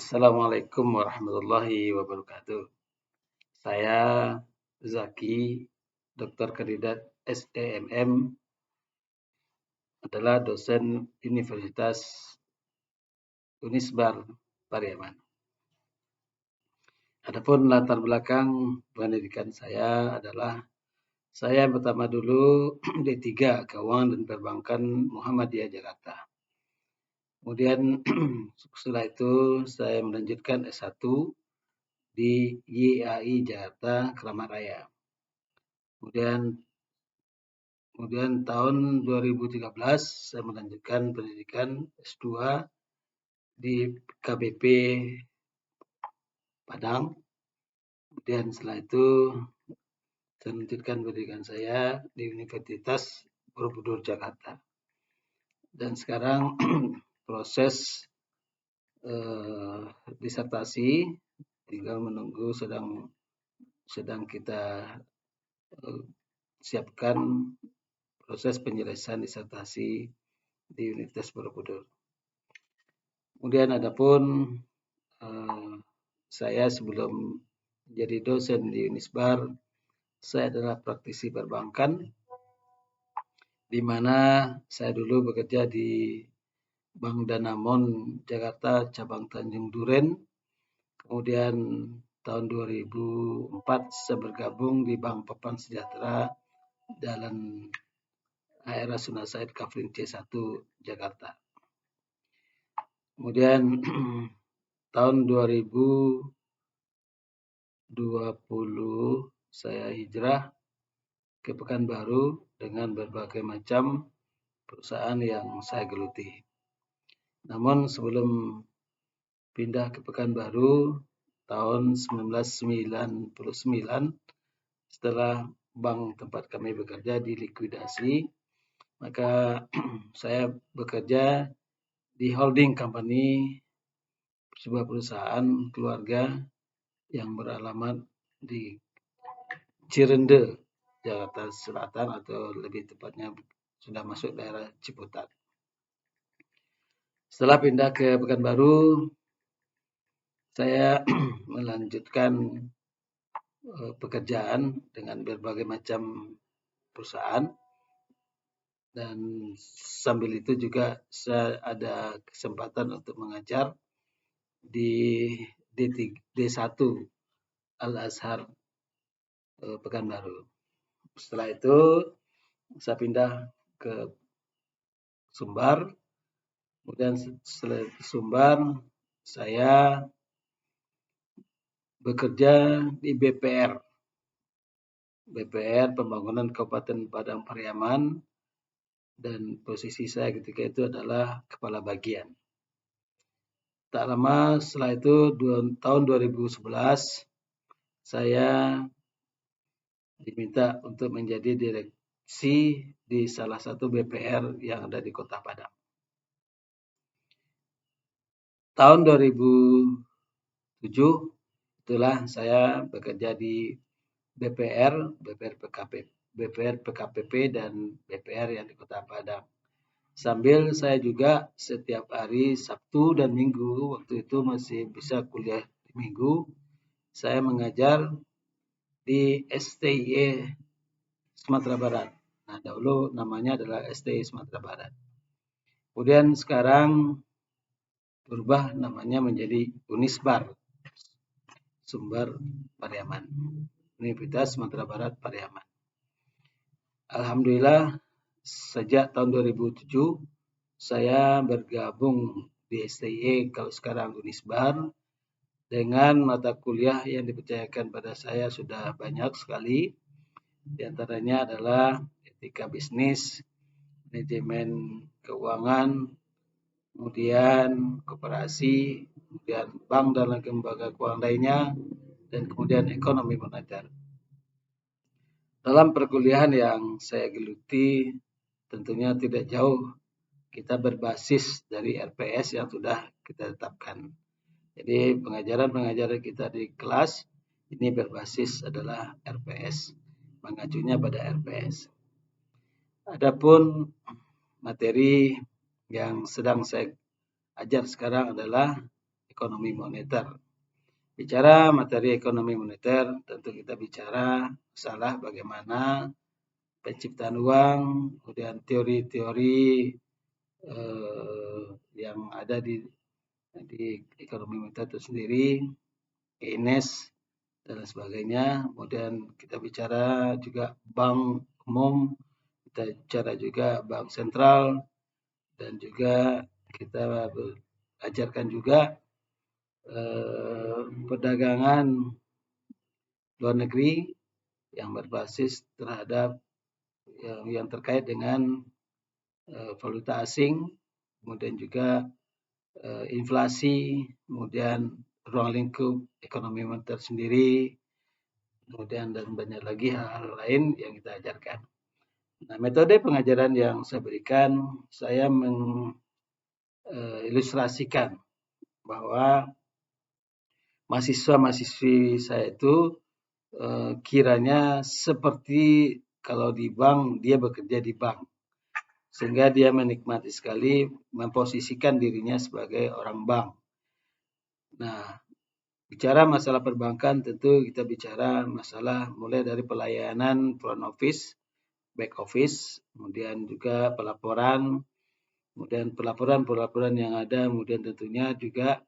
Assalamualaikum warahmatullahi wabarakatuh. Saya Zaki, Dokter Kandidat SEMM, adalah dosen Universitas Unisbar Pariaman. Adapun latar belakang pendidikan saya adalah saya pertama dulu D3 Keuangan dan Perbankan Muhammadiyah Jakarta. Kemudian setelah itu saya melanjutkan S1 di YAI Jakarta Keramat Raya. Kemudian tahun 2013 saya melanjutkan pendidikan S2 di KBP Padang. Kemudian setelah itu saya melanjutkan pendidikan saya di Universitas Borobudur Jakarta. Dan sekarang proses disertasi tinggal menunggu sedang kita siapkan proses penyelesaian disertasi di Universitas Borobudur. Kemudian adapun saya sebelum menjadi dosen di Unisbar, saya adalah praktisi perbankan, di mana saya dulu bekerja di Bank Danamon Jakarta cabang Tanjung Duren. Kemudian tahun 2004 saya bergabung di Bank Papan Sejahtera Jalan daerah Sunan Said Kafling C1 Jakarta. Kemudian tahun 2020 saya hijrah ke Pekanbaru dengan berbagai macam perusahaan yang saya geluti. Namun sebelum pindah ke Pekanbaru tahun 1999, setelah bank tempat kami bekerja dilikuidasi, maka saya bekerja di holding company sebuah perusahaan keluarga yang beralamat di Cirende, Jakarta Selatan, atau lebih tepatnya sudah masuk daerah Ciputat. Setelah pindah ke Pekanbaru, saya melanjutkan pekerjaan dengan berbagai macam perusahaan, dan sambil itu juga saya ada kesempatan untuk mengajar di D1 Al-Azhar Pekanbaru. Setelah itu saya pindah ke Sumbar. Kemudian setelah Sumbar saya bekerja di BPR Pembangunan Kabupaten Padang Pariaman, dan posisi saya ketika itu adalah kepala bagian. Tak lama setelah itu tahun 2011 saya diminta untuk menjadi direksi di salah satu BPR yang ada di Kota Padang. Tahun 2007 itulah saya bekerja di BPR PKPP dan BPR yang di Kota Padang. Sambil saya juga setiap hari Sabtu dan Minggu, waktu itu masih bisa kuliah di Minggu, saya mengajar di STIE Sumatera Barat. Nah, dahulu namanya adalah STI Sumatera Barat. Kemudian sekarang berubah namanya menjadi Unisbar Sumbar Pariaman, Universitas Sumatera Barat Pariaman. Alhamdulillah sejak tahun 2007 saya bergabung di STIE, kalau sekarang Unisbar, dengan mata kuliah yang dipercayakan pada saya sudah banyak sekali. Di antaranya adalah etika bisnis, manajemen keuangan, kemudian koperasi, kemudian bank dan lembaga keuangan lainnya, dan kemudian ekonomi moneter. Dalam perkuliahan yang saya geluti, tentunya tidak jauh kita berbasis dari RPS yang sudah kita tetapkan. Jadi pengajaran kita di kelas ini berbasis adalah RPS, mengacunya pada RPS. Adapun materi yang sedang saya ajar sekarang adalah ekonomi moneter. Bicara materi ekonomi moneter, tentu kita bicara masalah bagaimana penciptaan uang, kemudian teori-teori yang ada di ekonomi moneter itu sendiri, Keynes dan sebagainya. Kemudian kita bicara juga bank umum, kita bicara juga bank sentral, dan juga kita ajarkan juga perdagangan luar negeri yang berbasis terhadap yang terkait dengan valuta asing, kemudian juga inflasi, kemudian ruang lingkup ekonomi moneter sendiri, kemudian dan banyak lagi hal-hal lain yang kita ajarkan. Nah, metode pengajaran yang saya berikan, saya mengilustrasikan bahwa mahasiswa-mahasiswi saya itu kiranya seperti kalau di bank, dia bekerja di bank. Sehingga dia menikmati sekali memposisikan dirinya sebagai orang bank. Nah, bicara masalah perbankan tentu kita bicara masalah mulai dari pelayanan front office, back office, kemudian juga pelaporan, kemudian pelaporan yang ada, kemudian tentunya juga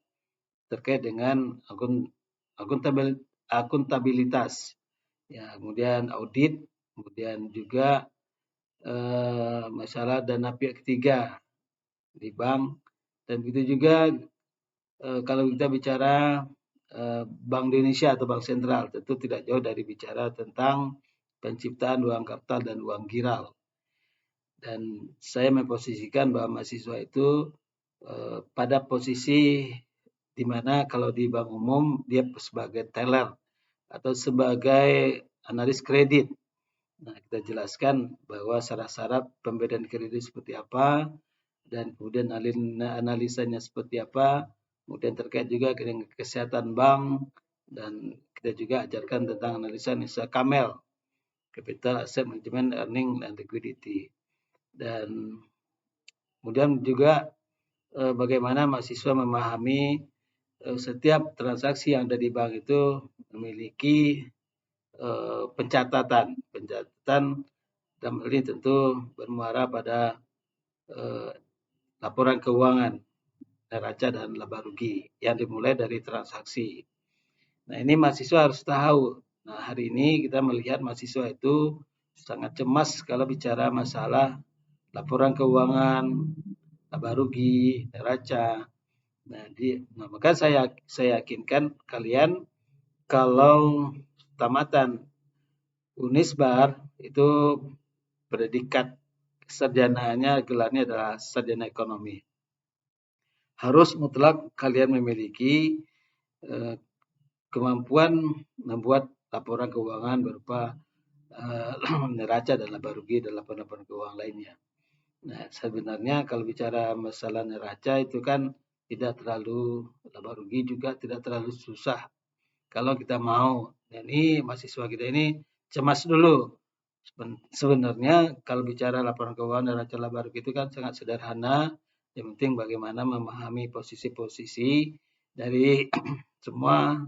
terkait dengan akuntabilitas, ya, kemudian audit, kemudian juga masalah dana pihak ketiga di bank, dan begitu juga kalau kita bicara Bank Indonesia atau Bank Sentral, tentu tidak jauh dari bicara tentang penciptaan uang kartal dan uang giral. Dan saya memposisikan bahwa mahasiswa itu pada posisi di mana kalau di bank umum dia sebagai teller atau sebagai analis kredit. Nah, kita jelaskan bahwa syarat-syarat pemberian kredit seperti apa, dan kemudian analisanya seperti apa, kemudian terkait juga dengan kesehatan bank, dan kita juga ajarkan tentang analisa CAMEL, Capital Asset Management, Earning, and Liquidity. Dan kemudian juga bagaimana mahasiswa memahami setiap transaksi yang ada di bank itu memiliki pencatatan dalam hal ini tentu bermuara pada laporan keuangan, neraca dan laba rugi yang dimulai dari transaksi. Nah, ini mahasiswa harus tahu. Nah, hari ini kita melihat mahasiswa itu sangat cemas kalau bicara masalah laporan keuangan, laba rugi, neraca. Nah, maka saya yakinkan kalian kalau tamatan Unisbar itu predikat sarjananya, gelarnya adalah sarjana ekonomi. Harus mutlak kalian memiliki kemampuan membuat laporan keuangan berupa neraca dan laba rugi dan laporan keuangan lainnya. Nah, sebenarnya kalau bicara masalah neraca itu kan tidak terlalu, laba rugi juga tidak terlalu susah kalau kita mau. Dan ini mahasiswa kita ini cemas dulu. Sebenarnya kalau bicara laporan keuangan neraca laba rugi itu kan sangat sederhana. Yang penting bagaimana memahami posisi-posisi dari semua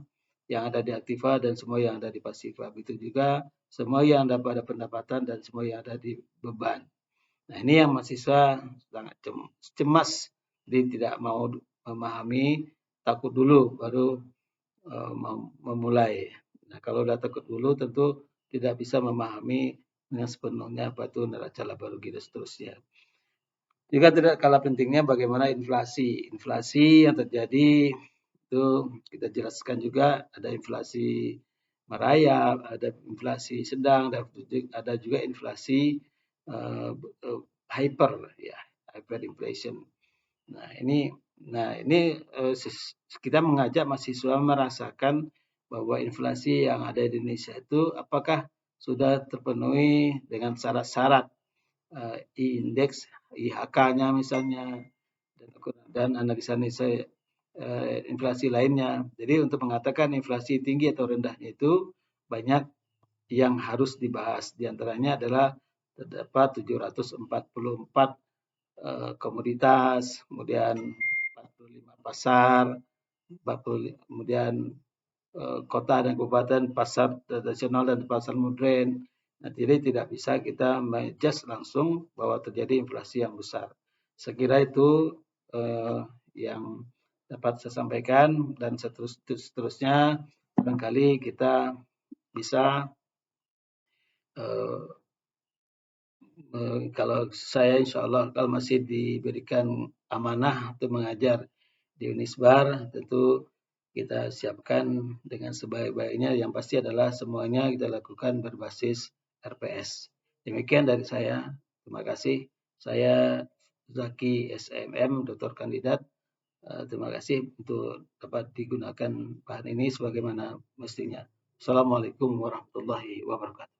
yang ada di aktiva dan semua yang ada di pasiva. Begitu juga semua yang ada pada pendapatan dan semua yang ada di beban. Nah, ini yang mahasiswa sangat cemas, jadi tidak mau memahami, takut dulu baru memulai. Nah, kalau sudah takut dulu tentu tidak bisa memahami dengan sepenuhnya apa itu neraca laba rugi dan seterusnya. Juga tidak kalah pentingnya bagaimana inflasi. Inflasi yang terjadi itu kita jelaskan juga, ada inflasi merayap, ada inflasi sedang, ada juga inflasi hyperinflation. Nah, ini kita mengajak mahasiswa merasakan bahwa inflasi yang ada di Indonesia itu apakah sudah terpenuhi dengan syarat-syarat indeks IHK-nya misalnya, dan analisa inflasi lainnya. Jadi untuk mengatakan inflasi tinggi atau rendahnya itu banyak yang harus dibahas. Di antaranya adalah terdapat 744 komoditas, kemudian 45 pasar, kemudian kota dan kabupaten, pasar tradisional dan pasar modern. Nah, jadi tidak bisa kita menjudge langsung bahwa terjadi inflasi yang besar. Saya kira itu yang dapat saya sampaikan, dan seterusnya barangkali kita bisa kalau saya insya Allah kalau masih diberikan amanah untuk mengajar di Unisbar, tentu kita siapkan dengan sebaik-baiknya. Yang pasti adalah semuanya kita lakukan berbasis RPS. Demikian dari saya. Terima kasih. Saya Zaki SMM, Doktor Kandidat. Terima kasih untuk dapat digunakan bahan ini sebagaimana mestinya. Assalamualaikum warahmatullahi wabarakatuh.